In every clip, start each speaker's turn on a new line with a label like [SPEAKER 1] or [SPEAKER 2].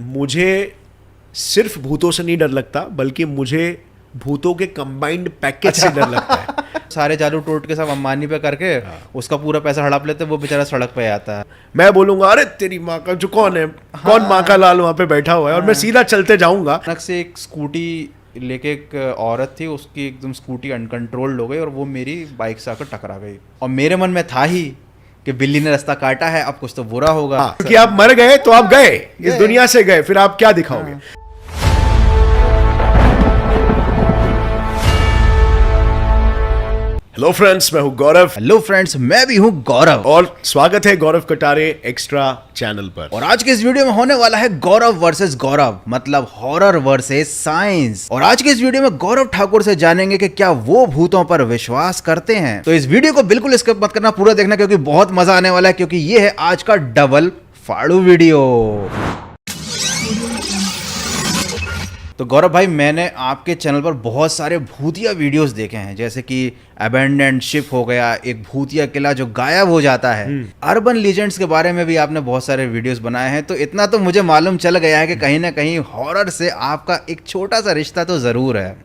[SPEAKER 1] मुझे सिर्फ भूतों से नहीं डर लगता, बल्कि मुझे भूतों के कंबाइंड पैकेज से डर लगता है।
[SPEAKER 2] सारे जादू टोट के सब अंबानी पे करके उसका पूरा पैसा हड़प लेते, वो बेचारा सड़क पे आता है।
[SPEAKER 1] मैं बोलूंगा अरे तेरी माँ का जो कौन है, कौन माँ का लाल वहां पे बैठा हुआ है, और मैं सीधा चलते जाऊंगा।
[SPEAKER 2] अचानक से एक स्कूटी लेके एक औरत थी, उसकी एकदम स्कूटी अनकंट्रोल्ड हो गई और वो मेरी बाइक से आकर टकरा गई। और मेरे मन में था ही कि बिल्ली ने रास्ता काटा है, अब कुछ तो बुरा होगा।
[SPEAKER 1] कि आप मर गए तो आप गए, इस दुनिया से गए, फिर आप क्या दिखाओगे। हेलो फ्रेंड्स, मैं हूं गौरव।
[SPEAKER 2] हेलो फ्रेंड्स, मैं भी हूं गौरव
[SPEAKER 1] और स्वागत है गौरव कटारे एक्स्ट्रा चैनल पर।
[SPEAKER 2] और आज के इस वीडियो में होने वाला है गौरव वर्सेस गौरव, मतलब हॉरर वर्सेस साइंस। और आज के इस वीडियो में गौरव ठाकुर से जानेंगे कि क्या वो भूतों पर विश्वास करते हैं। तो इस वीडियो को बिल्कुल स्किप मत करना, पूरा देखना, क्योंकि बहुत मजा आने वाला है, क्योंकि ये है आज का डबल फाड़ू वीडियो। तो गौरव भाई, मैंने आपके चैनल पर बहुत सारे भूतिया वीडियोस देखे हैं, जैसे कि अबैंडन्ड शिप हो गया, एक भूतिया किला जो गायब हो जाता है। अर्बन लीजेंड्स के बारे में भी आपने बहुत सारे वीडियोस बनाए हैं। तो इतना तो मुझे मालूम चल गया है कि कहीं ना कहीं हॉरर से आपका एक छोटा सा रिश्ता तो जरूर है।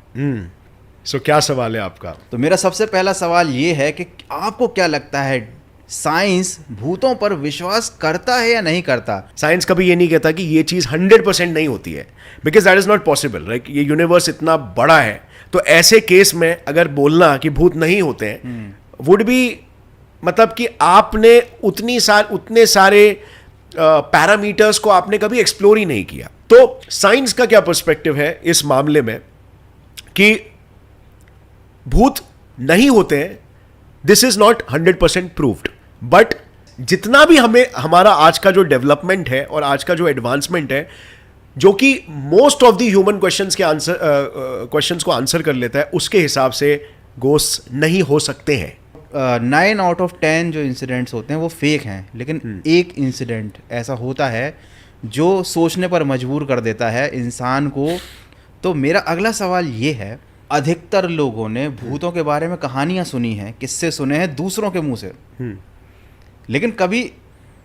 [SPEAKER 1] सो क्या सवाल है आपका?
[SPEAKER 2] तो मेरा सबसे पहला सवाल ये है कि आपको क्या लगता है, साइंस भूतों पर विश्वास करता है या नहीं करता?
[SPEAKER 1] साइंस कभी ये नहीं कहता कि ये चीज 100% नहीं होती है, because that is not possible. Right, ये यूनिवर्स इतना बड़ा है, तो ऐसे केस में अगर बोलना कि भूत नहीं होते हैं वुड बी, मतलब कि आपने उतने सारे पैरामीटर्स को आपने कभी एक्सप्लोर ही नहीं किया। तो साइंस का क्या पर्सपेक्टिव है इस मामले में कि भूत नहीं होते हैं, this is not 100% proved. But जितना भी हमारा आज का जो डेवलपमेंट है और आज का जो एडवांसमेंट है, जो कि most of the human questions को आंसर कर लेता है, उसके हिसाब से घोस्ट नहीं हो सकते हैं।
[SPEAKER 2] 9 आउट ऑफ 10 जो इंसिडेंट्स होते हैं वो फेक हैं, लेकिन एक इंसिडेंट ऐसा होता है जो सोचने पर मजबूर कर देता है इंसान को। तो मेरा अगला सवाल ये है, अधिकतर लोगों ने भूतों के बारे में कहानियां सुनी हैं, किस्से सुने हैं दूसरों के मुंह से, लेकिन कभी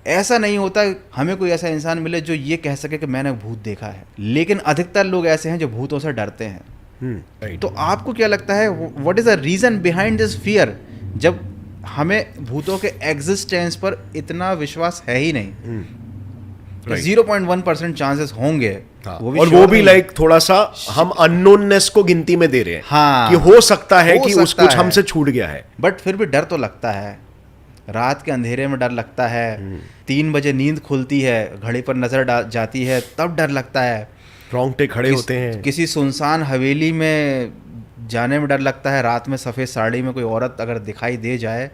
[SPEAKER 2] ऐसा नहीं होता हमें कोई ऐसा इंसान मिले जो ये कह सके कि मैंने भूत देखा है। लेकिन अधिकतर लोग ऐसे हैं जो भूतों से डरते हैं। तो आपको क्या लगता है, what is the reason behind this fear, जब हमें भूतों के एग्जिस्टेंस पर इतना विश्वास है ही नहीं? 0.1% चांसेस होंगे,
[SPEAKER 1] वो भी लाइक थोड़ा सा हम अननोननेस को गिनती में दे रहे हैं।
[SPEAKER 2] हाँ,
[SPEAKER 1] कि हो सकता है कि कुछ हमसे छूट गया है,
[SPEAKER 2] बट फिर भी डर तो लगता है। रात के अंधेरे में डर लगता है, 3 बजे नींद खुलती है, घड़ी पर नजर जाती है, तब डर लगता है,
[SPEAKER 1] रोंगटे खड़े होते हैं।
[SPEAKER 2] किसी सुनसान हवेली में जाने में डर लगता है, रात में सफ़ेद साड़ी में कोई औरत अगर दिखाई दे जाए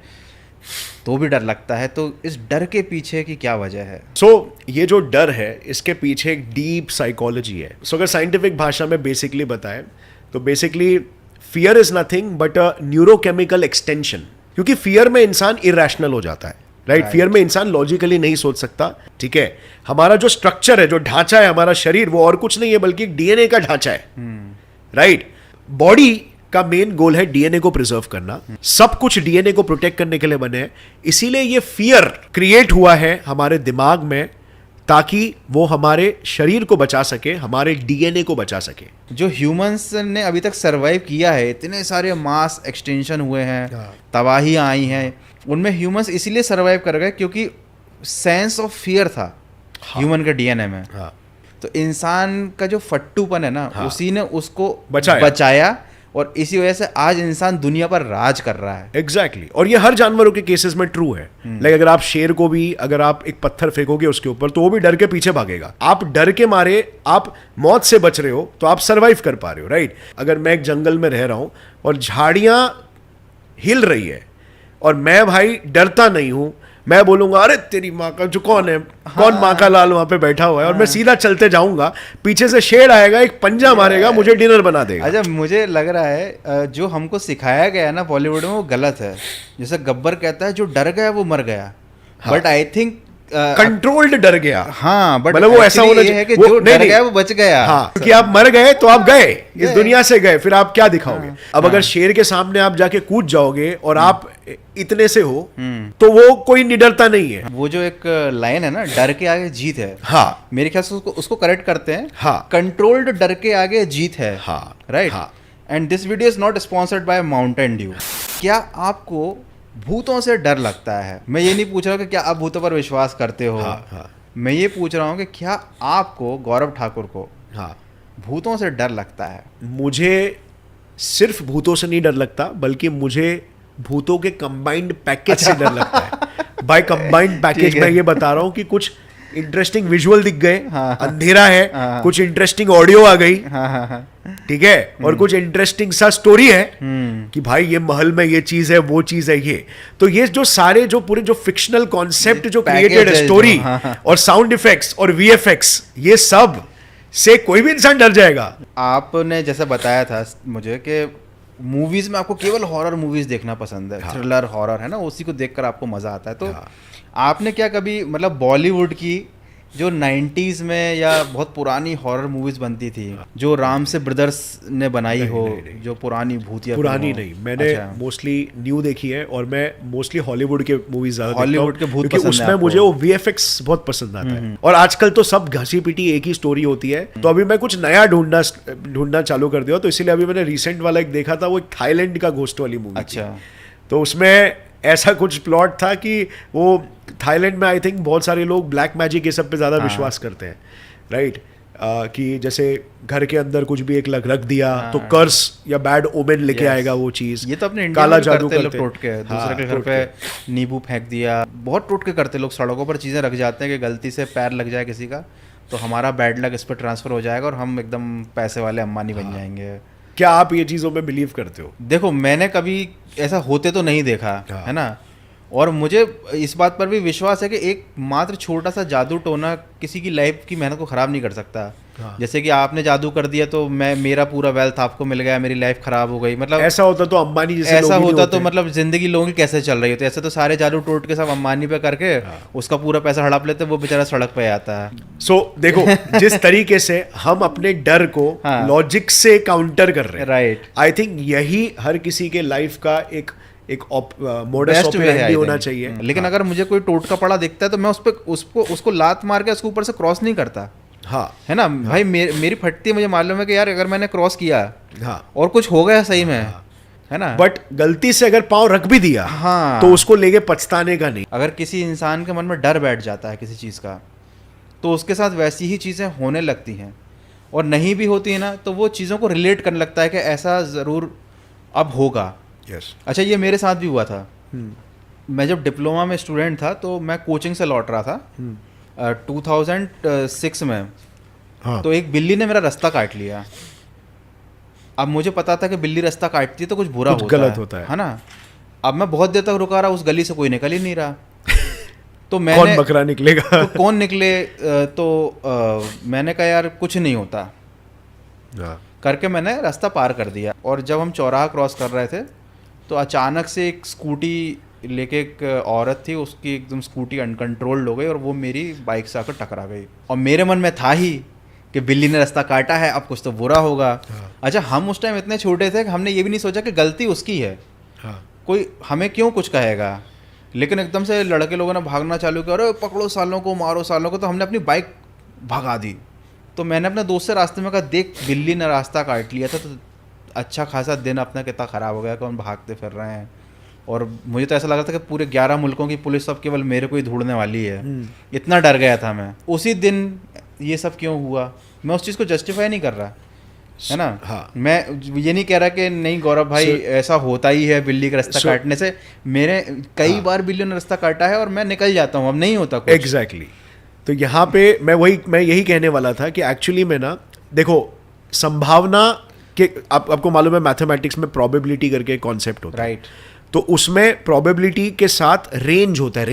[SPEAKER 2] तो भी डर लगता है। तो इस डर के पीछे की क्या वजह है?
[SPEAKER 1] ये जो डर है, इसके पीछे एक डीप साइकोलॉजी है। अगर साइंटिफिक भाषा में बेसिकली बताएं तो basically fear is nothing but a neurochemical extension. क्योंकि फियर में इंसान इरेशनल हो जाता है, राइट? फियर में इंसान लॉजिकली नहीं सोच सकता, ठीक है? हमारा जो स्ट्रक्चर है, जो ढांचा है हमारा शरीर, वो और कुछ नहीं है बल्कि डीएनए का ढांचा है, राइट? बॉडी का मेन गोल है डीएनए को प्रिजर्व करना, सब कुछ डीएनए को प्रोटेक्ट करने के लिए बने हैं। इसीलिए ये फियर क्रिएट हुआ है हमारे दिमाग में, ताकि वो हमारे शरीर को बचा सके, हमारे डीएनए को बचा सके।
[SPEAKER 2] जो ह्यूमंस ने अभी तक सरवाइव किया है, इतने सारे मास एक्सटेंशन हुए हैं, तबाहियां आई हैं, उनमें ह्यूमंस इसीलिए सरवाइव कर गए क्योंकि सेंस ऑफ फियर था ह्यूमन के डीएनए में। तो इंसान का जो फट्टूपन है ना, उसी ने उसको बचाया और इसी वजह से आज इंसान दुनिया पर राज कर रहा है।
[SPEAKER 1] एग्जैक्टली। और ये हर जानवरों के केसेस में ट्रू है। लाइक अगर आप शेर को भी, अगर आप एक पत्थर फेंकोगे उसके ऊपर, तो वो भी डर के पीछे भागेगा। आप डर के मारे आप मौत से बच रहे हो, तो आप सरवाइव कर पा रहे हो, राइट? अगर मैं एक जंगल में रह रहा हूं और झाड़ियां हिल रही है और मैं भाई डरता नहीं हूं, मैं बोलूंगा अरे तेरी माँ का जो कौन है, कौन माँ का लाल वहां पे बैठा हुआ है, और मैं सीधा चलते जाऊंगा, पीछे से शेर आएगा, एक पंजा मारेगा, मुझे डिनर बना देगा।
[SPEAKER 2] अच्छा, मुझे लग रहा है जो हमको सिखाया गया है ना बॉलीवुड में, वो गलत है। जैसे गब्बर कहता है जो डर गया वो मर गया, बट आई थिंक
[SPEAKER 1] कंट्रोल्ड डर गया।
[SPEAKER 2] हाँ, बट
[SPEAKER 1] मतलब वो ऐसा होना
[SPEAKER 2] ये है कि
[SPEAKER 1] वो-
[SPEAKER 2] जो
[SPEAKER 1] नहीं,
[SPEAKER 2] डर
[SPEAKER 1] नहीं।
[SPEAKER 2] गया वो बच गया।
[SPEAKER 1] हाँ, कि आप मर गए तो आप गए, इस दुनिया से गए, फिर आप क्या दिखाओगे? अब अगर शेर के सामने आप जाके कूद जाओगे और आप इतने से हो तो वो कोई निडरता नहीं है।
[SPEAKER 2] वो जो एक लाइन है ना, डर के आगे जीत है,
[SPEAKER 1] हाँ
[SPEAKER 2] मेरे ख्याल से उसको करेक्ट करते हैं।
[SPEAKER 1] हाँ।
[SPEAKER 2] कंट्रोल्ड डर के आगे जीत है।
[SPEAKER 1] हाँ,
[SPEAKER 2] राइट।
[SPEAKER 1] हाँ।
[SPEAKER 2] And this video is not sponsored by Mountain Dew. क्या आपको भूतों से डर लगता है? मैं ये नहीं पूछ रहा हूँ कि क्या आप भूतों पर विश्वास करते हो।
[SPEAKER 1] हाँ, हाँ।
[SPEAKER 2] मैं ये पूछ रहा हूँ कि क्या आपको, गौरव ठाकुर को,
[SPEAKER 1] हाँ,
[SPEAKER 2] भूतों से डर लगता है?
[SPEAKER 1] मुझे सिर्फ भूतों से नहीं डर लगता, बल्कि मुझे भूतों के कंबाइंड पैकेज से डर लगता है। बाय कंबाइंड पैकेज
[SPEAKER 2] ठीक है।
[SPEAKER 1] मैं ये बता रहा हूँ कि कुछ इंटरेस्टिंग विजुअल दिख गए,
[SPEAKER 2] हाँ।
[SPEAKER 1] अंधेरा है,
[SPEAKER 2] हाँ।
[SPEAKER 1] कुछ इंटरेस्टिंग ऑडियो आ गई,
[SPEAKER 2] हाँ हाँ हाँ।
[SPEAKER 1] ठीक है, और कुछ इंटरेस्टिंग सा स्टोरी है
[SPEAKER 2] हम्म।
[SPEAKER 1] कि भाई ये महल में ये चीज है, वो चीज है, ये तो ये जो सारे जो पूरे जो फिक्शनल कॉन्सेप्ट जो
[SPEAKER 2] पैकेज
[SPEAKER 1] क्रिएटेड
[SPEAKER 2] है
[SPEAKER 1] स्टोरी
[SPEAKER 2] जो, हाँ, हाँ।
[SPEAKER 1] और साउंड इफेक्ट्स और वीएफएक्स, ये सब से कोई भी इंसान डर जाएगा।
[SPEAKER 2] आपने जैसे बताया था मुझे कि मूवीज में आपको केवल हॉरर मूवीज देखना पसंद है। थ्रिलर हॉरर है ना, उसी को देखकर आपको मजा आता है। तो आपने क्या कभी मतलब बॉलीवुड की जो 90s में या बहुत पुरानी हॉरर मूवीज बनती थी, जो राम से ब्रदर्स ने बनाई हो, जो पुरानी भूतिया
[SPEAKER 1] पुरानी
[SPEAKER 2] फिल्म हो?
[SPEAKER 1] नहीं, मैंने
[SPEAKER 2] अच्छा।
[SPEAKER 1] मोस्टली न्यू देखी है, और मैं मोस्टली हॉलीवुड के मूवीज ज्यादा देखता हूं,
[SPEAKER 2] हॉलीवुड के भूत
[SPEAKER 1] क्योंकि
[SPEAKER 2] पसंद है
[SPEAKER 1] उसमें
[SPEAKER 2] आपको।
[SPEAKER 1] मुझे वो वीएफएक्स बहुत पसंद आता है। और आजकल तो सब घसी पिटी एक ही स्टोरी होती है, तो अभी मैं कुछ नया ढूंढना चालू कर दिया, तो इसीलिए अभी मैंने रिसेंट वाला एक देखा था, वो एक थाईलैंड का घोस्ट वाली मूवी।
[SPEAKER 2] अच्छा।
[SPEAKER 1] तो उसमें ऐसा कुछ प्लॉट था कि वो थाईलैंड में आई थिंक बहुत सारे लोग ब्लैक मैजिक ये सब पे ज़्यादा विश्वास करते हैं, राइट? कि जैसे घर के अंदर कुछ भी एक रख दिया तो कर्स या बैड ओमेन लेके
[SPEAKER 2] Yes.
[SPEAKER 1] आएगा वो चीज़।
[SPEAKER 2] ये तो अपने इंडिया
[SPEAKER 1] काला
[SPEAKER 2] में
[SPEAKER 1] जादू
[SPEAKER 2] करते लोग,
[SPEAKER 1] करते हैं।
[SPEAKER 2] टोटके दूसरे
[SPEAKER 1] हाँ,
[SPEAKER 2] के घर पे नींबू फेंक दिया, बहुत टोटके करते लोग। सड़कों पर चीज़ें रख जाते हैं कि गलती से पैर लग जाए किसी का तो हमारा बैड लक इस पर ट्रांसफर हो जाएगा और हम एकदम पैसे वाले अंबानी बन जाएंगे।
[SPEAKER 1] क्या आप ये चीज़ों में बिलीव करते हो?
[SPEAKER 2] देखो, मैंने कभी ऐसा होते तो नहीं देखा
[SPEAKER 1] हाँ।
[SPEAKER 2] है ना, और मुझे इस बात पर भी विश्वास है कि एक मात्र छोटा सा जादू टोना किसी की लाइफ की मेहनत को ख़राब नहीं कर सकता।
[SPEAKER 1] हाँ।
[SPEAKER 2] जैसे कि आपने जादू कर दिया तो मेरा पूरा वेल्थ आपको मिल गया, मेरी लाइफ खराब हो गई, मतलब
[SPEAKER 1] ऐसा होता तो अंबानी जैसे लोग
[SPEAKER 2] ऐसा
[SPEAKER 1] ही नहीं
[SPEAKER 2] होता
[SPEAKER 1] होते।
[SPEAKER 2] तो मतलब जिंदगी लोगों की कैसे चल रही होती? ऐसे तो सारे जादू टोट के सब अंबानी पे करके उसका पूरा पैसा हड़प लेते, वो बेचारा सड़क पे आता है।
[SPEAKER 1] सो देखो, जिस तरीके से हम अपने डर को
[SPEAKER 2] हाँ।
[SPEAKER 1] लॉजिक से काउंटर कर रहे हैं,
[SPEAKER 2] राइट।
[SPEAKER 1] आई थिंक यही हर किसी के लाइफ का एक मोडस
[SPEAKER 2] बेस्ट वे है
[SPEAKER 1] ऑपरेंडी
[SPEAKER 2] I
[SPEAKER 1] होना
[SPEAKER 2] think।
[SPEAKER 1] चाहिए।
[SPEAKER 2] लेकिन अगर मुझे कोई टोटका पड़ा दिखता है तो मैं उसको लात मार के उसके ऊपर से क्रॉस नहीं करता,
[SPEAKER 1] हाँ
[SPEAKER 2] है ना भाई। मेरी फटती है, मुझे मालूम है कि यार अगर मैंने क्रॉस किया
[SPEAKER 1] हाँ,
[SPEAKER 2] और कुछ हो गया सही में, है ना,
[SPEAKER 1] बट गलती से अगर पाँव रख भी दिया
[SPEAKER 2] हाँ,
[SPEAKER 1] तो उसको लेके पछताने का नहीं।
[SPEAKER 2] अगर किसी इंसान के मन में डर बैठ जाता है किसी चीज़ का तो उसके साथ वैसी ही चीज़ें होने लगती हैं, और नहीं भी होती है ना तो वो चीज़ों को रिलेट करने लगता है कि ऐसा ज़रूर अब होगा।
[SPEAKER 1] यस।
[SPEAKER 2] अच्छा, ये मेरे साथ भी हुआ था। मैं जब डिप्लोमा में स्टूडेंट था तो मैं कोचिंग से लौट रहा था 2006 में।
[SPEAKER 1] हाँ।
[SPEAKER 2] तो एक बिल्ली ने मेरा रास्ता काट लिया। अब मुझे पता था कि बिल्ली रास्ता काटती है तो कुछ बुरा
[SPEAKER 1] कुछ
[SPEAKER 2] होता
[SPEAKER 1] गलत होता है।
[SPEAKER 2] ना। अब मैं बहुत देर तक रुका रहा, उस गली से कोई निकल ही नहीं रहा। तो
[SPEAKER 1] कौन
[SPEAKER 2] मैंने
[SPEAKER 1] बकरा निकलेगा?
[SPEAKER 2] तो कौन निकले, मैंने कहा यार कुछ नहीं होता
[SPEAKER 1] हाँ।
[SPEAKER 2] करके मैंने रास्ता पार कर दिया। और जब हम चौराहा क्रॉस कर रहे थे तो अचानक से एक स्कूटी लेके एक औरत थी, उसकी एकदम स्कूटी अनकंट्रोल्ड हो गई और वो मेरी बाइक से आकर टकरा गई। और मेरे मन में था ही कि बिल्ली ने रास्ता काटा है, अब कुछ तो बुरा होगा। अच्छा, हम उस टाइम इतने छोटे थे कि हमने ये भी नहीं सोचा कि गलती उसकी है,
[SPEAKER 1] हाँ।
[SPEAKER 2] कोई हमें क्यों कुछ कहेगा। लेकिन एकदम से लड़के लोगों ने भागना चालू किया, अरे पकड़ो सालों को, मारो सालों को, तो हमने अपनी बाइक भगा दी। तो मैंने अपने दोस्त से रास्ते में कहा, देख बिल्ली ने रास्ता काट लिया था, तो अच्छा खासा दिन अपना कितना ख़राब हो गया कि हम भागते फिर रहे हैं। और मुझे तो ऐसा लगा था कि पूरे 11 मुल्कों की पुलिस सब केवल मेरे को ही ढूंढने वाली है। इतना डर गया था मैं उसी दिन। ये सब क्यों हुआ, मैं उस चीज़ को जस्टिफाई नहीं कर रहा, है ना।
[SPEAKER 1] हाँ।
[SPEAKER 2] मैं ये नहीं कह रहा कि नहीं गौरव भाई ऐसा होता ही है, बिल्ली का रास्ता काटने से। मेरे कई बार बिल्लियों ने रास्ता काटा है और मैं निकल जाता हूँ, अब नहीं होता कुछ।
[SPEAKER 1] एग्जैक्टली। तो यहाँ पे मैं यही कहने वाला था कि एक्चुअली में ना, देखो, संभावना के आपको मालूम है मैथमेटिक्स में प्रोबेबिलिटी करके कॉन्सेप्ट होता है,
[SPEAKER 2] राइट।
[SPEAKER 1] तो उसमें प्रोबेबिलिटी के साथ रेंज होता है।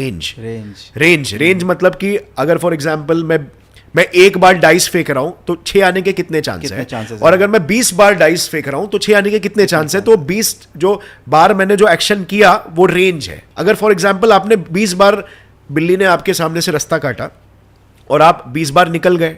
[SPEAKER 1] रेंज मतलब कि अगर फॉर एग्जांपल मैं एक बार डाइस फेंक रहा हूं तो 6 आने के कितने चांस है, और अगर मैं 20 बार डाइस फेंक रहा हूं तो 6 आने के कितने चांस है। तो 20 जो बार मैंने जो एक्शन किया वो रेंज है। अगर फॉर एग्जांपल आपने 20 बार बिल्ली ने आपके सामने से रास्ता काटा और आप 20 बार निकल गए,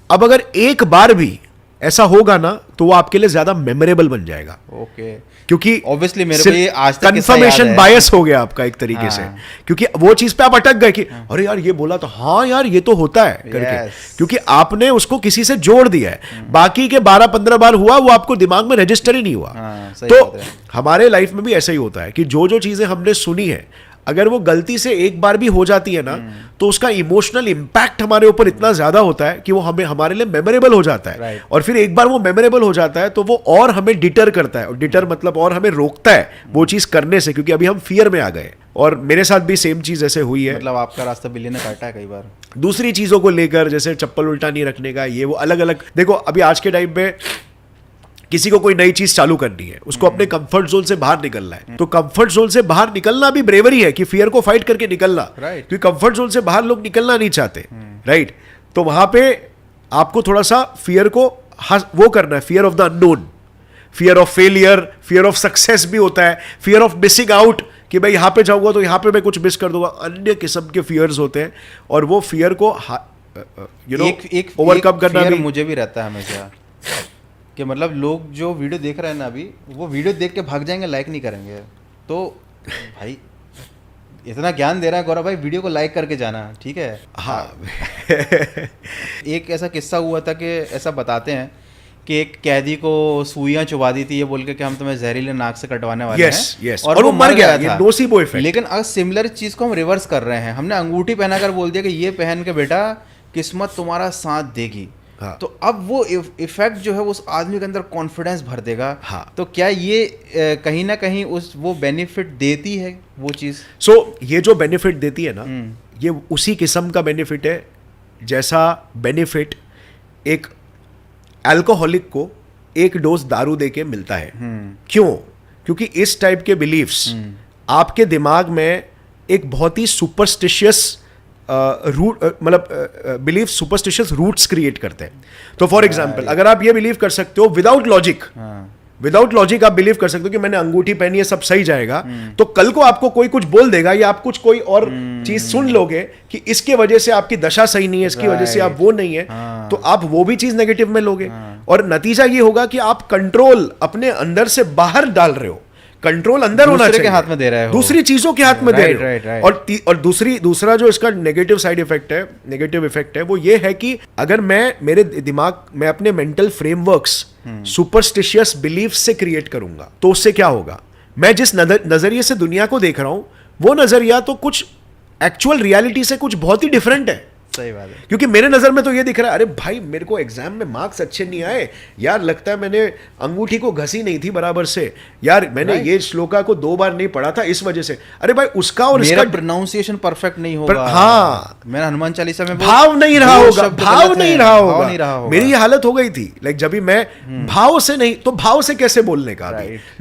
[SPEAKER 1] अब अगर एक बार भी ऐसा होगा ना तो वो आपके लिए ज्यादा मेमोरेबल बन जाएगा।
[SPEAKER 2] ओके,
[SPEAKER 1] क्योंकि
[SPEAKER 2] ऑब्वियसली मेरे को ये आज तक
[SPEAKER 1] कंफर्मेशन बायस हो गया आपका एक तरीके से,
[SPEAKER 2] हाँ।
[SPEAKER 1] क्योंकि वो चीज पे आप अटक गए कि अरे यार ये बोला तो हाँ यार ये तो होता है करके,
[SPEAKER 2] Yes.
[SPEAKER 1] क्योंकि आपने उसको किसी से जोड़ दिया है। बाकी के 12-15 बार हुआ वो आपको दिमाग में रजिस्टर ही नहीं हुआ।
[SPEAKER 2] हाँ, सही
[SPEAKER 1] तो
[SPEAKER 2] बात है।
[SPEAKER 1] हमारे लाइफ में भी ऐसा ही होता है कि जो जो चीजें हमने सुनी है अगर वो गलती से एक बार भी हो जाती है ना तो उसका इमोशनल इंपैक्ट हमारे ऊपर इतना ज्यादा होता है कि वो हमें हमारे लिए मेमोरेबल हो जाता है।
[SPEAKER 2] Right.
[SPEAKER 1] और फिर एक बार वो मेमोरेबल हो जाता है तो वो और हमें डिटर करता है, और डिटर मतलब और हमें रोकता है वो चीज करने से, क्योंकि अभी हम फियर में आ गए। और मेरे साथ भी सेम चीज ऐसे हुई है।
[SPEAKER 2] मतलब आपका रास्ता बिल्ली ने काटा है कई बार।
[SPEAKER 1] दूसरी चीजों को लेकर, जैसे चप्पल उल्टा नहीं रखने का, ये वो अलग अलग। देखो अभी आज के टाइम पे किसी को कोई नई चीज चालू करनी है, उसको अपने कंफर्ट जोन से बाहर निकलना है, तो कंफर्ट जोन से बाहर निकलना भी ब्रेवरी है कि फियर को फाइट करके निकलना।
[SPEAKER 2] Right.
[SPEAKER 1] क्योंकि कंफर्ट जोन से बाहर लोग निकलना नहीं चाहते, राइट? तो वहां पे आपको थोड़ा सा फियर को वो करना है, fear of the unknown, fear of failure, fear of success भी होता है, फियर ऑफ मिसिंग आउट कि भाई यहाँ पे जाऊंगा तो यहाँ पे मैं कुछ मिस कर दूंगा। अन्य किस्म के फियर्स होते हैं और वो फियर को
[SPEAKER 2] एक
[SPEAKER 1] ओवरकम करना
[SPEAKER 2] fear
[SPEAKER 1] भी।
[SPEAKER 2] मुझे भी रहता है हमेशा कि मतलब लोग जो वीडियो देख रहे हैं ना अभी, वो वीडियो देख के भाग जाएंगे, लाइक नहीं करेंगे। तो भाई इतना ज्ञान दे रहा है गौरव भाई, वीडियो को लाइक करके जाना, ठीक है।
[SPEAKER 1] हाँ
[SPEAKER 2] एक ऐसा किस्सा हुआ था कि ऐसा बताते हैं कि एक कैदी को सुइयां चुबा दी थी ये बोल के कि हम तुम्हें जहरीले नाक से कटवाने वाले
[SPEAKER 1] Yes,
[SPEAKER 2] हैं,
[SPEAKER 1] yes. और वो मर गया, ये nocebo effect।
[SPEAKER 2] लेकिन अगर सिमिलर चीज को हम रिवर्स कर रहे हैं, हमने अंगूठी पहनाकर बोल दिया कि ये पहन के बेटा किस्मत तुम्हारा साथ देगी।
[SPEAKER 1] हाँ।
[SPEAKER 2] तो अब वो इफेक्ट जो है उस आदमी के अंदर कॉन्फिडेंस भर देगा।
[SPEAKER 1] हाँ।
[SPEAKER 2] तो क्या ये कहीं ना कहीं उस वो बेनिफिट देती है वो चीज़?
[SPEAKER 1] सो ये जो बेनिफिट देती है ना, ये उसी किस्म का बेनिफिट है जैसा बेनिफिट एक अल्कोहलिक को एक डोज दारू दे के मिलता है। क्यों? क्योंकि इस टाइप के बिलीफ्स आपके दिमाग में एक बहुत ही सुपरस्टिशियस रूट मतलब बिलीफ सुपरस्टिशियस रूट्स क्रिएट करते हैं। तो फॉर एग्जांपल अगर आप ये बिलीव कर सकते हो विदाउट लॉजिक आप बिलीव कर सकते हो कि मैंने अंगूठी पहनी है सब सही जाएगा, तो कल को आपको कोई कुछ बोल देगा या आप कुछ कोई और चीज सुन लोगे कि इसके वजह से आपकी दशा सही नहीं है, इसकी वजह से आप वो नहीं है, तो आप वो भी चीज नेगेटिव में लोगे। और नतीजा ये होगा कि आप कंट्रोल अपने अंदर से बाहर डाल रहे हो। कंट्रोल अंदर होना चाहिए,
[SPEAKER 2] के हाथ में दे रहे हो,
[SPEAKER 1] दूसरी चीजों के हाथ में दे रहे हो।
[SPEAKER 2] right.
[SPEAKER 1] और दूसरा जो इसका नेगेटिव साइड इफेक्ट है, नेगेटिव इफेक्ट है, वो ये है कि अगर मैं मेरे दिमाग में अपने मेंटल फ्रेमवर्क्स सुपरस्टिशियस बिलीफ से क्रिएट करूंगा तो उससे क्या होगा, मैं जिस नजरिए से दुनिया को देख रहा हूं वो नजरिया तो कुछ एक्चुअल रियलिटी से कुछ बहुत ही डिफरेंट है।
[SPEAKER 2] सही बात है।
[SPEAKER 1] क्योंकि मेरे नजर में तो ये दिख रहा है, अरे भाई मेरे को एग्जाम में मार्क्स अच्छे नहीं आए यार, लगता है मैंने अंगूठी को घसी नहीं थी बराबर से यार, मैंने ये श्लोका को 2 बार नहीं पढ़ा था इस वजह से। अरे भाई उसका और
[SPEAKER 2] मेरा
[SPEAKER 1] इसका
[SPEAKER 2] प्रोनाउंसिएशन परफेक्ट नहीं होगा।
[SPEAKER 1] हाँ,
[SPEAKER 2] मेरा हनुमान चालीसा में
[SPEAKER 1] भाव नहीं रहा होगा, भाव नहीं रहा होगा। मेरी ये हालत हो गई थी, लाइक जब भी मैं भाव से नहीं, तो भाव से कैसे बोलने का,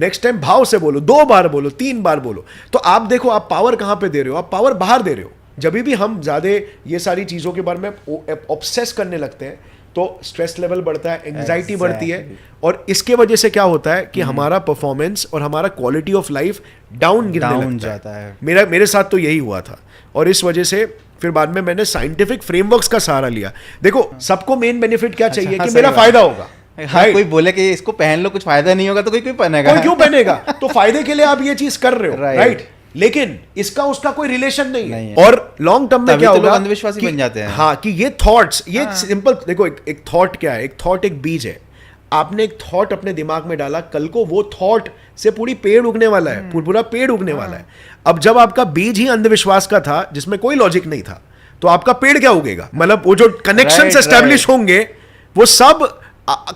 [SPEAKER 1] नेक्स्ट टाइम भाव से बोलो, 2 बार बोलो, 3 बार बोलो। तो आप देखो आप पावर कहां पे दे रहे हो, आप पावर बाहर दे रहे हो। जब भी हम ज्यादा ये सारी चीजों के बारे में ऑब्सेस करने लगते हैं तो स्ट्रेस लेवल बढ़ता है, एंजाइटी बढ़ती है, और इसके वजह से क्या होता है कि हमारा परफॉर्मेंस और हमारा क्वालिटी ऑफ लाइफ डाउन गिरने लगता है। मेरे साथ तो यही हुआ था, और इस वजह से फिर बाद में मैंने साइंटिफिक फ्रेमवर्क्स का सहारा लिया। देखो सबको मेन बेनिफिट क्या चाहिए कि मेरा फायदा होगा।
[SPEAKER 2] हाँ, कोई बोले कि इसको पहन लो कुछ फायदा नहीं होगा तो कोई क्यों पहनेगा?
[SPEAKER 1] कोई क्यों पहनेगा? तो फायदे के लिए आप ये चीज कर रहे हो, राइट? लेकिन इसका उसका कोई रिलेशन नहीं है। और लॉन्ग टर्म में क्या होगा,
[SPEAKER 2] अंधविश्वासी बन जाते हैं।
[SPEAKER 1] हाँ, कि ये थॉट्स, ये सिंपल देखो, एक थॉट क्या है, एक थॉट एक बीज है। आपने एक थॉट अपने दिमाग में डाला, कल को वो थॉट से पूरी पेड़ उगने वाला है, पूरा पेड़ उगने वाला है। अब जब आपका बीज ही अंधविश्वास का था जिसमें कोई लॉजिक नहीं था, तो आपका पेड़ क्या उगेगा? मतलब वो जो कनेक्शंस एस्टैब्लिश होंगे वो सब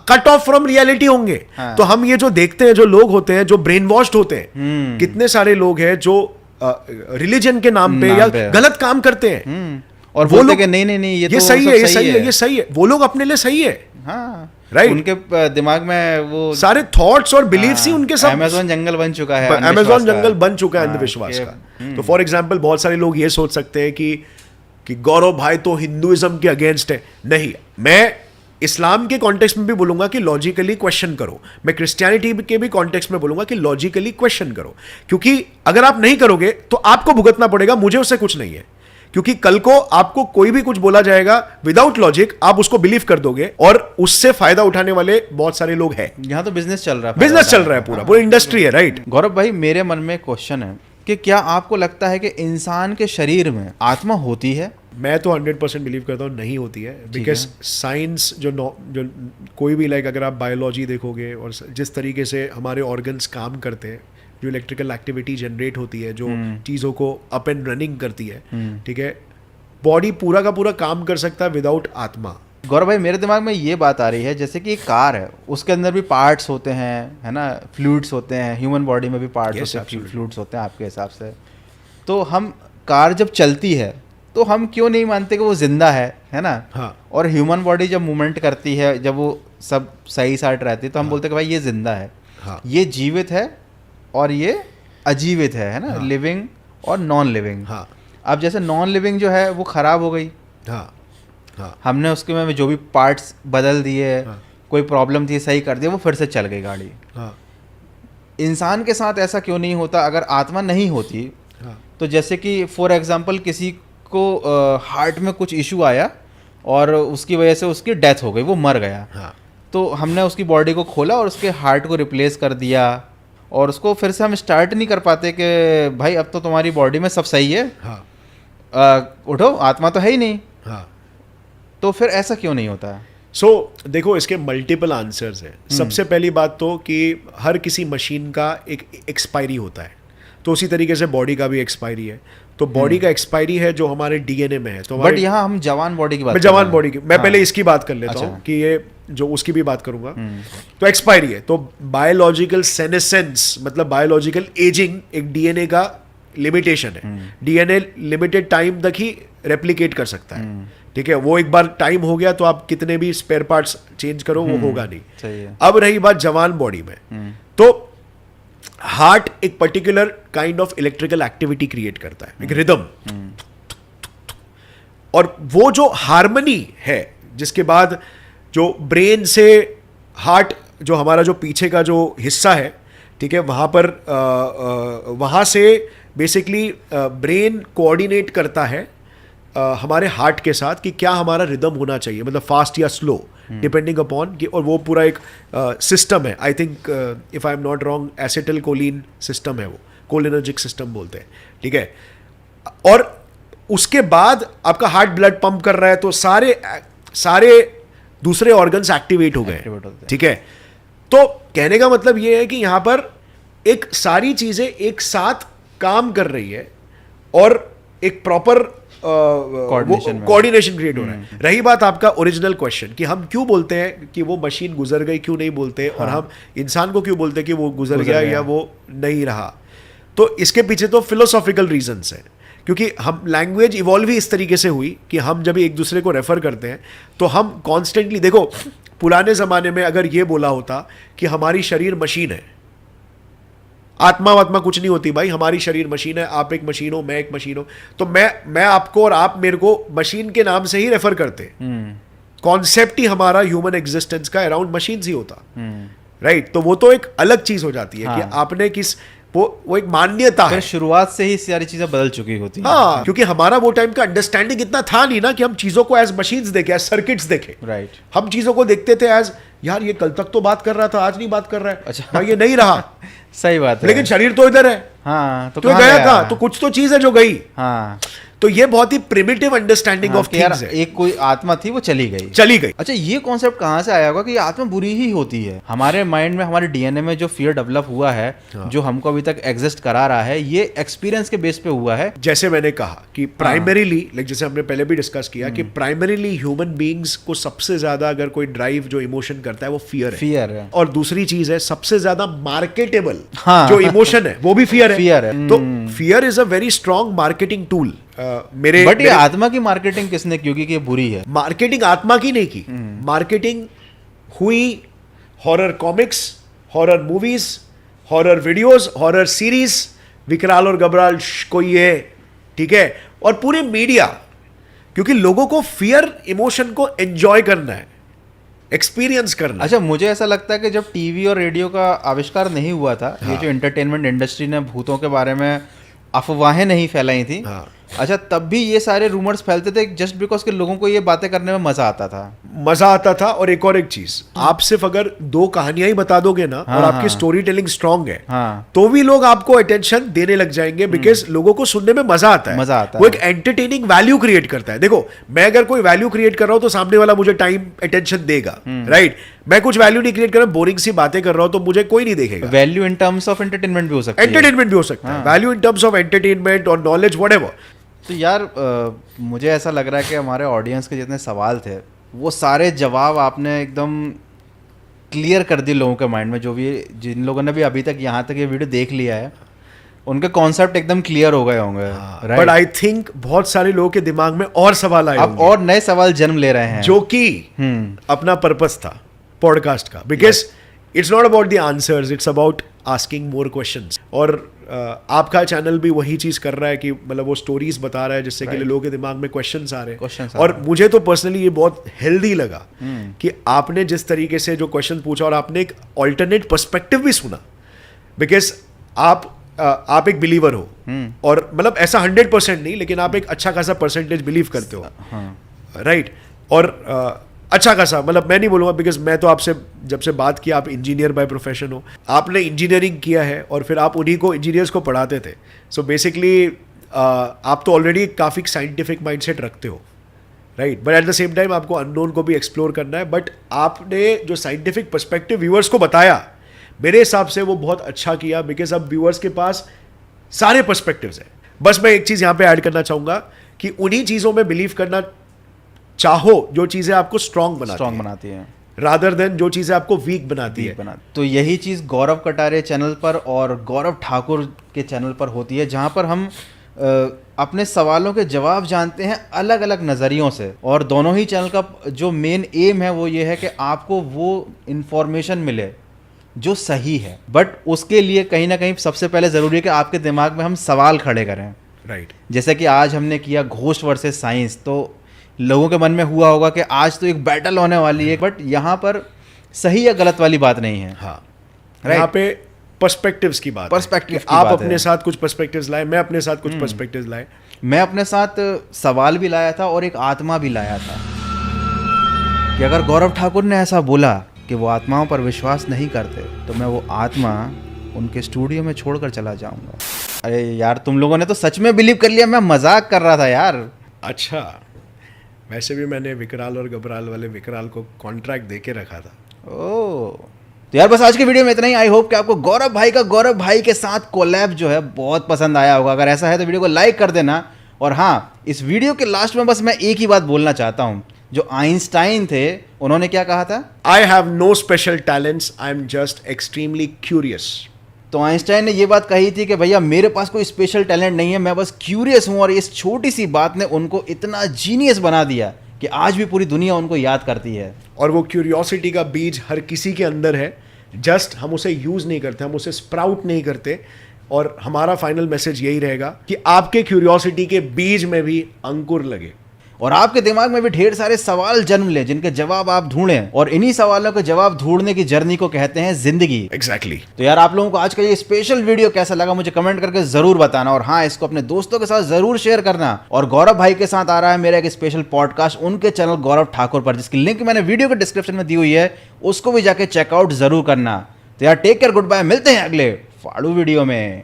[SPEAKER 1] कट ऑफ फ्रॉम रियलिटी होंगे। तो हम ये जो देखते हैं, जो लोग होते हैं जो ब्रेन वॉश्ड होते हैं, कितने सारे लोग हैं जो रिलीजन के नाम पे या गलत काम करते हैं,
[SPEAKER 2] और वो लोग नहीं ये तो
[SPEAKER 1] सही है, ये सही है, वो लोग अपने लिए सही है।
[SPEAKER 2] हाँ,
[SPEAKER 1] राइट,
[SPEAKER 2] उनके दिमाग में वो
[SPEAKER 1] सारे थॉट्स और बिलीफ्स ही उनके सब
[SPEAKER 2] अमेज़न जंगल बन चुका है,
[SPEAKER 1] अमेज़न जंगल बन चुका है अंधविश्वास का। तो फॉर एग्जांपल बहुत सारे लोग ये सोच सकते हैं कि गौरव भाई तो हिंदुइज्म के अगेंस्ट है। नहीं, मैं इस्लाम के कॉन्टेक्स्ट में भी बोलूंगा कि लॉजिकली क्वेश्चन करो, मैं क्रिश्चियनिटी के भी कॉन्टेक्स्ट में बोलूंगा कि लॉजिकली क्वेश्चन करो, क्योंकि अगर आप नहीं करोगे तो आपको भुगतना पड़ेगा, मुझे उससे कुछ नहीं है। क्योंकि कल को आपको कोई भी कुछ बोला जाएगा विदाउट लॉजिक, आप उसको बिलीव कर दोगे और उससे फायदा उठाने वाले बहुत सारे लोग हैं।
[SPEAKER 2] यहाँ तो बिजनेस चल रहा है,
[SPEAKER 1] बिजनेस चल रहा है, पूरा इंडस्ट्री है, राइट।
[SPEAKER 2] गौरव भाई, मेरे मन में क्वेश्चन है कि क्या आपको लगता है कि इंसान के शरीर में आत्मा होती है?
[SPEAKER 1] मैं तो 100% बिलीव करता हूँ नहीं होती है, बिकॉज साइंस जो कोई भी लाइक अगर आप बायोलॉजी देखोगे और जिस तरीके से हमारे ऑर्गन्स काम करते हैं, जो इलेक्ट्रिकल एक्टिविटी जनरेट होती है, जो चीज़ों को अप एंड रनिंग करती है, ठीक है, बॉडी पूरा का पूरा काम कर सकता है विदाउट आत्मा।
[SPEAKER 2] गौरव भाई, मेरे दिमाग में ये बात आ रही है, जैसे कि एक कार है, उसके अंदर भी पार्ट्स होते हैं, है ना, फ्लूइड्स होते हैं, ह्यूमन बॉडी में भी पार्ट्स
[SPEAKER 1] Yes,
[SPEAKER 2] होते हैं, फ्लूइड्स होते हैं आपके हिसाब से। तो हम कार जब चलती है तो हम क्यों नहीं मानते कि वो जिंदा है ना?
[SPEAKER 1] हाँ।
[SPEAKER 2] और ह्यूमन बॉडी जब मूवमेंट करती है, जब वो सब सही साइड रहती है, तो हम बोलते हैं कि भाई ये जिंदा है,
[SPEAKER 1] हाँ।
[SPEAKER 2] ये जीवित है और ये अजीवित है ना, लिविंग और नॉन लिविंग।
[SPEAKER 1] हाँ।
[SPEAKER 2] अब जैसे नॉन लिविंग जो है वो खराब हो गई,
[SPEAKER 1] हाँ। हाँ।
[SPEAKER 2] हमने उसके में जो भी पार्ट्स बदल दिए,
[SPEAKER 1] हाँ।
[SPEAKER 2] कोई प्रॉब्लम थी सही कर दिया, वो फिर से चल गई गाड़ी।
[SPEAKER 1] हाँ।
[SPEAKER 2] इंसान के साथ ऐसा क्यों नहीं होता? अगर आत्मा नहीं होती
[SPEAKER 1] हाँ।
[SPEAKER 2] तो जैसे कि फॉर एग्जांपल किसी को हार्ट में कुछ इशू आया और उसकी वजह से उसकी डेथ हो गई, वो मर गया,
[SPEAKER 1] हाँ।
[SPEAKER 2] तो हमने उसकी बॉडी को खोला और उसके हार्ट को रिप्लेस कर दिया, और उसको फिर से हम स्टार्ट नहीं कर पाते कि भाई अब तो तुम्हारी बॉडी में सब सही है,
[SPEAKER 1] हाँ।
[SPEAKER 2] उठो, आत्मा तो है ही नहीं।
[SPEAKER 1] हाँ।
[SPEAKER 2] तो फिर ऐसा क्यों नहीं होता है?
[SPEAKER 1] देखो, इसके मल्टीपल आंसर्स हैं। सबसे पहली बात तो कि हर किसी मशीन का एक एक्सपायरी होता है, तो उसी तरीके से बॉडी का भी एक्सपायरी है। तो बॉडी का एक्सपायरी है जो हमारे डीएनए में है। तो
[SPEAKER 2] बट यहाँ हम जवान बॉडी की बात
[SPEAKER 1] जवान बॉडी की मैं
[SPEAKER 2] हाँ।
[SPEAKER 1] पहले इसकी बात कर लेता हूँ कि ये जो उसकी भी बात करूंगा। तो एक्सपायरी है, तो बायोलॉजिकल सेनेसेंस मतलब बायोलॉजिकल एजिंग एक डीएनए का लिमिटेशन है। डीएनए लिमिटेड टाइम तक ही रेप्लिकेट कर सकता है, ठीक है। वो एक बार टाइम हो गया तो आप कितने भी स्पेयर पार्ट्स चेंज करो वो होगा नहीं।
[SPEAKER 2] सही है।
[SPEAKER 1] अब रही बात जवान बॉडी में, तो हार्ट एक particular kind of electrical activity create करता है, एक रिदम, और वो जो हार्मनी है, जिसके बाद जो ब्रेन से हार्ट, जो हमारा जो पीछे का जो हिस्सा है, ठीक है, वहाँ पर वहाँ से बेसिकली ब्रेन कोऑर्डिनेट करता है हमारे हार्ट के साथ कि क्या हमारा रिदम होना चाहिए, मतलब फास्ट या स्लो, डिपेंडिंग अपॉन कि, और वो पूरा एक सिस्टम है। I think if I am not wrong acetylcholine system है, वो कोलिनर्जिक सिस्टम बोलते हैं, ठीक है। और उसके बाद आपका हार्ट ब्लड पंप कर रहा है, तो सारे दूसरे ऑर्गन्स एक्टिवेट हो गए, ठीक है। तो कहने का मतलब ये है कि यहाँ पर एक सारी चीजें एक साथ काम कर रही है और एक प्रॉपर कोऑर्डिनेशन क्रिएट हो रहा है। रही बात आपका ओरिजिनल क्वेश्चन कि हम क्यों बोलते हैं कि वो मशीन गुजर गई, क्यों नहीं बोलते, और हम इंसान को क्यों बोलते हैं कि वो गुजर गया या वो नहीं रहा, तो इसके पीछे तो फिलोसॉफिकल रीजंस है। क्योंकि हम लैंग्वेज इवॉल्व ही इस तरीके से हुई कि हम जब एक दूसरे को रेफर करते हैं तो हम कॉन्स्टेंटली, देखो पुराने जमाने में अगर ये बोला होता कि हमारी शरीर मशीन है, आत्मा वात्मा कुछ नहीं होती भाई, हमारी शरीर मशीन है, आप एक मशीन हो, मैं एक मशीन हो, तो मैं आपको और आप मेरे को मशीन के नाम से ही रेफर करते। कॉन्सेप्ट ही हमारा ह्यूमन एग्जिस्टेंस का अराउंड मशीन ही होता, राइट। तो वो तो एक अलग चीज हो जाती है कि आपने किस वो एक मान्यता है,
[SPEAKER 2] शुरुआत से ही सारी चीजें बदल चुकी होती हैं।
[SPEAKER 1] हाँ, क्योंकि हमारा वो टाइम का अंडरस्टैंडिंग इतना था नहीं ना कि हम चीजों को एज मशीन्स देखे, एज सर्किट्स देखे,
[SPEAKER 2] राइट।
[SPEAKER 1] हम चीजों को देखते थे एज यार ये कल तक तो बात कर रहा था, आज नहीं बात कर रहा है,
[SPEAKER 2] अच्छा।
[SPEAKER 1] भाई ये नहीं रहा
[SPEAKER 2] सही बात है,
[SPEAKER 1] लेकिन शरीर तो इधर है,
[SPEAKER 2] हाँ, तो
[SPEAKER 1] गया कहाँ, तो कुछ तो चीज है जो गई।
[SPEAKER 2] हाँ,
[SPEAKER 1] तो ये बहुत ही प्रिमिटिव अंडरस्टैंडिंग ऑफ थिंग्स है।
[SPEAKER 2] एक कोई आत्मा थी, वो चली गई।
[SPEAKER 1] अच्छा,
[SPEAKER 2] ये कॉन्सेप्ट कहाँ से आया होगा कि आत्मा बुरी ही होती है? हमारे माइंड में, हमारे डीएनए में जो फियर डेवलप हुआ है, जो हमको अभी तक एग्जिस्ट करा रहा है, ये एक्सपीरियंस के बेस पे हुआ है।
[SPEAKER 1] जैसे मैंने कहा कि प्राइमरीली, लाइक जैसे हमने पहले भी डिस्कस किया कि प्राइमरीली ह्यूमन बीइंग्स को सबसे ज्यादा अगर कोई ड्राइव जो इमोशन करता है वो फियर है। और दूसरी चीज है सबसे ज्यादा मार्केटेबल जो इमोशन है वो भी फियर है। तो fear is a very strong marketing tool.
[SPEAKER 2] But ये आत्मा की मार्केटिंग किसने की? क्योंकि ये बुरी है।
[SPEAKER 1] मार्केटिंग आत्मा की नहीं की, मार्केटिंग हुई horror comics, horror movies, horror videos, horror series, विकराल और गबराल कोई है, ठीक है, और पूरे मीडिया, क्योंकि लोगों को फियर इमोशन को एंजॉय करना है, एक्सपीरियंस करना।
[SPEAKER 2] अच्छा, मुझे ऐसा लगता है कि जब टीवी और रेडियो का आविष्कार नहीं हुआ था, ये जो एंटरटेनमेंट इंडस्ट्री ने भूतों के बारे में अफवाहें नहीं फैलाई थी, अच्छा, तब भी ये सारे रूमर्स फैलते थे जस्ट बिकॉज के लोगों को ये बातें करने में मजा आता था।
[SPEAKER 1] मजा आता था। और एक चीज, आप सिर्फ अगर 2 कहानियां ही बता दोगे ना, और आपकी स्टोरी टेलिंग स्ट्रांग है, तो भी लोग आपको अटेंशन देने लग जाएंगे, बिकॉज लोगों को सुनने में मजा आता है। वो एक एंटरटेनिंग वैल्यू क्रिएट करता है। देखो, मैं अगर कोई वैल्यू क्रिएट कर रहा हूं तो सामने वाला मुझे टाइम अटेंशन देगा, राइट? मैं कुछ वैल्यू नहीं क्रिएट कर रहा, बोरिंग सी बातें कर रहा हूं, तो मुझे कोई नहीं देखेगा।
[SPEAKER 2] Value in terms of entertainment भी हो सकता है।
[SPEAKER 1] एंटरटेनमेंट भी हो सकता है, value in terms of entertainment और नॉलेज, व्हाटएवर।
[SPEAKER 2] तो यार मुझे ऐसा लग रहा है कि हमारे ऑडियंस के जितने सवाल थे वो सारे जवाब आपने एकदम क्लियर कर दिए लोगों के माइंड में। जो भी जिन लोगों ने भी अभी तक यहाँ तक ये वीडियो देख लिया है, उनके कॉन्सेप्ट एकदम क्लियर हो गए होंगे, राइट?
[SPEAKER 1] बट आई थिंक बहुत सारे लोगों के दिमाग में और सवाल आए
[SPEAKER 2] अब और नए सवाल जन्म ले रहे हैं,
[SPEAKER 1] जो कि अपना पर्पस था पॉडकास्ट का। Because it's not about the answers, it's about asking more questions. और आपका चैनल भी वही चीज कर रहा है कि मतलब वो स्टोरीज बता रहा है जिससे कि लोगों के दिमाग में क्वेश्चंस आ रहे हैं। और मुझे तो पर्सनली ये बहुत हेल्दी लगा कि आपने जिस तरीके से जो क्वेश्चन पूछा और आपने एक ऑल्टरनेट पर्सपेक्टिव भी सुना। बिकॉज आप एक बिलीवर हो, और मतलब ऐसा 100% नहीं, लेकिन आप एक अच्छा खासा परसेंटेज बिलीव करते हो, राइट? और अच्छा खासा, मतलब मैं नहीं बोलूँगा, बिकॉज मैं तो आपसे जब से बात किया, आप इंजीनियर बाय प्रोफेशन हो, आपने इंजीनियरिंग किया है और फिर आप उन्हीं को इंजीनियर्स को पढ़ाते थे। सो बेसिकली आप तो ऑलरेडी काफ़ी साइंटिफिक माइंडसेट रखते हो, right? But at the same time आपको अननोन को भी एक्सप्लोर करना है। बट आपने जो साइंटिफिक पर्सपेक्टिव व्यूअर्स को बताया, मेरे हिसाब से वो बहुत अच्छा किया, बिकॉज अब व्यूअर्स के पास सारे पर्सपेक्टिव्स हैं। बस मैं एक चीज़ यहाँ पे ऐड करना चाहूँगा कि उन्हीं चीज़ों में बिलीव करना चाहो जो चीजें आपको स्ट्रांग बनाती हैं, रादर देन जो चीजें आपको वीक बनाती है।
[SPEAKER 2] तो यही चीज गौरव कटारे चैनल पर और गौरव ठाकुर के चैनल पर होती है, जहां पर हम अपने सवालों के जवाब जानते हैं अलग अलग नज़रियों से। और दोनों ही चैनल का जो मेन एम है वो ये है कि आपको वो इंफॉर्मेशन मिले जो सही है। बट उसके लिए कहीं ना कहीं सबसे पहले ज़रूरी है कि आपके दिमाग में हम सवाल खड़े करें,
[SPEAKER 1] राइट?
[SPEAKER 2] जैसे कि आज हमने किया घोस्ट वर्सेस साइंस, तो लोगों के मन में हुआ होगा कि आज तो एक बैटल होने वाली है, बट यहाँ पर सही या गलत वाली बात नहीं है।
[SPEAKER 1] हाँ, यहाँ पे पर्सपेक्टिव्स की बात, आप अपने साथ कुछ पर्सपेक्टिव्स लाए, मैं अपने साथ कुछ पर्सपेक्टिव्स लाए।
[SPEAKER 2] मैं अपने साथ सवाल भी लाया था और एक आत्मा भी लाया था कि अगर गौरव ठाकुर ने ऐसा बोला कि वो आत्माओं पर विश्वास नहीं करते, तो मैं वो आत्मा उनके स्टूडियो में छोड़कर चला जाऊंगा। अरे यार, तुम लोगों ने तो सच में बिलीव कर लिया, मैं मजाक कर रहा था यार।
[SPEAKER 1] अच्छा, वैसे भी मैंने विकराल और घबराल वाले विकराल को कॉन्ट्रैक्ट देके रखा था।
[SPEAKER 2] ओह, तो यार बस आज के वीडियो में इतना ही। आई होप कि आपको गौरव भाई के साथ कोलैब जो है बहुत पसंद आया होगा। अगर ऐसा है तो वीडियो को लाइक कर देना। और हाँ, इस वीडियो के लास्ट में बस मैं एक ही बात बोलना चाहता हूँ। जो आइंस्टाइन थे, उन्होंने क्या कहा था?
[SPEAKER 1] I have no special talents, I am just extremely curious.
[SPEAKER 2] तो आइंस्टाइन ने ये बात कही थी कि भैया मेरे पास कोई स्पेशल टैलेंट नहीं है, मैं बस क्यूरियस हूँ। और इस छोटी सी बात ने उनको इतना जीनियस बना दिया कि आज भी पूरी दुनिया उनको याद करती है।
[SPEAKER 1] और वो क्यूरियोसिटी का बीज हर किसी के अंदर है, जस्ट हम उसे यूज नहीं करते, हम उसे स्प्राउट नहीं करते। और हमारा फाइनल मैसेज यही रहेगा कि आपके क्यूरियोसिटी के बीज में भी अंकुर लगे
[SPEAKER 2] और आपके दिमाग में भी ढेर सारे सवाल जन्म ले, जिनके जवाब आप ढूंढें। और इन्हीं सवालों के जवाब ढूंढने की जर्नी को कहते हैं जिंदगी।
[SPEAKER 1] एग्जैक्टली।
[SPEAKER 2] तो यार, आप लोगों को आज का ये स्पेशल वीडियो कैसा लगा मुझे कमेंट करके जरूर बताना। और हाँ, इसको अपने दोस्तों के साथ जरूर शेयर करना। और गौरव भाई के साथ आ रहा है मेरा एक स्पेशल पॉडकास्ट उनके चैनल गौरव ठाकुर पर, जिसकी लिंक मैंने वीडियो के डिस्क्रिप्शन में दी हुई है, उसको भी जाके चेकआउट जरूर करना। तो यार, टेक केयर, गुड बाय, मिलते हैं अगले फाड़ू वीडियो में।